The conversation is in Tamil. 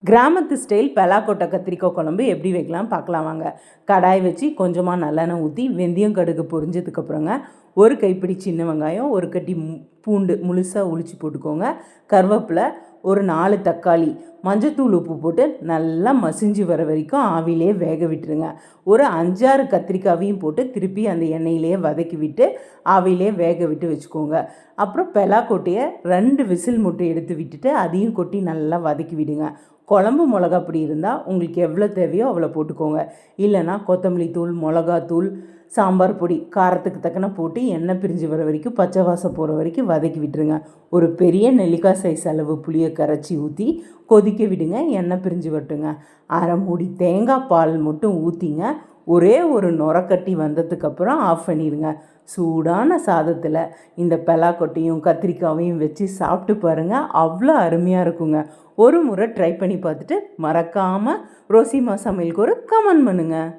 கிராமத்து ஸ்டைல் பலாக்கொட்டை கத்திரிக்காய் குழம்பு எப்படி வைக்கலாம் பார்க்கலாம் வாங்க. கடாய் வச்சு கொஞ்சமாக நல்லெண்ணெய் ஊற்றி வெந்தயம் கடுகு பொரிஞ்சதுக்கப்புறங்க ஒரு கைப்பிடி சின்ன வெங்காயம், ஒரு கட்டி பூண்டு முழுசாக உளிச்சு போட்டுக்கோங்க. கருவேப்பிலை, ஒரு 4 தக்காளி, மஞ்சத்தூள் உப்பு போட்டு நல்லா மசிஞ்சு வர வரைக்கும் ஆவிலே வேக விட்டுருங்க. ஒரு 5-6 கத்திரிக்காவையும் போட்டு திருப்பி அந்த எண்ணெயிலே வதக்கி விட்டு ஆவிலே வேக விட்டு வச்சுக்கோங்க. அப்புறம் பலாக்கொட்டையை 2 விசில் மட்டும் எடுத்து விட்டுட்டு அதையும் கொட்டி நல்லா வதக்கி விடுங்க. குழம்பு மிளகா பொடி இருந்தால் உங்களுக்கு எவ்வளோ தேவையோ அவ்வளோ போட்டுக்கோங்க. இல்லைனா கொத்தமல்லி தூள், மிளகாத்தூள், சாம்பார் பொடி காரத்துக்கு தக்கன போட்டு எண்ணெய் பிரிஞ்சு வர வரைக்கும் பச்சை வாசம் போகிற வரைக்கும் வதக்கி விட்டுருங்க. ஒரு பெரிய நெல்லிக்காய் சைஸ் அளவு புளியை கரைச்சி ஊற்றி கொதிக்க விடுங்க. எண்ணெய் பிரிஞ்சு வரட்டுங்க. 1/2 மூடி தேங்காய் பால் மட்டும் ஊற்றிங்க. ஒரே ஒரு நுரக்கட்டி வந்ததுக்கப்புறம் ஆஃப் பண்ணிடுங்க. சூடான சாதத்தில் இந்த பலாக்கொட்டையும் கத்திரிக்காவையும் வச்சு சாப்பிட்டு பாருங்கள். அவ்வளோ அருமையாக இருக்குங்க. ஒரு முறை ட்ரை பண்ணி பார்த்துட்டு மறக்காமல் ரோசிமா சமையலுக்கு ஒரு கமெண்ட் பண்ணுங்கள்.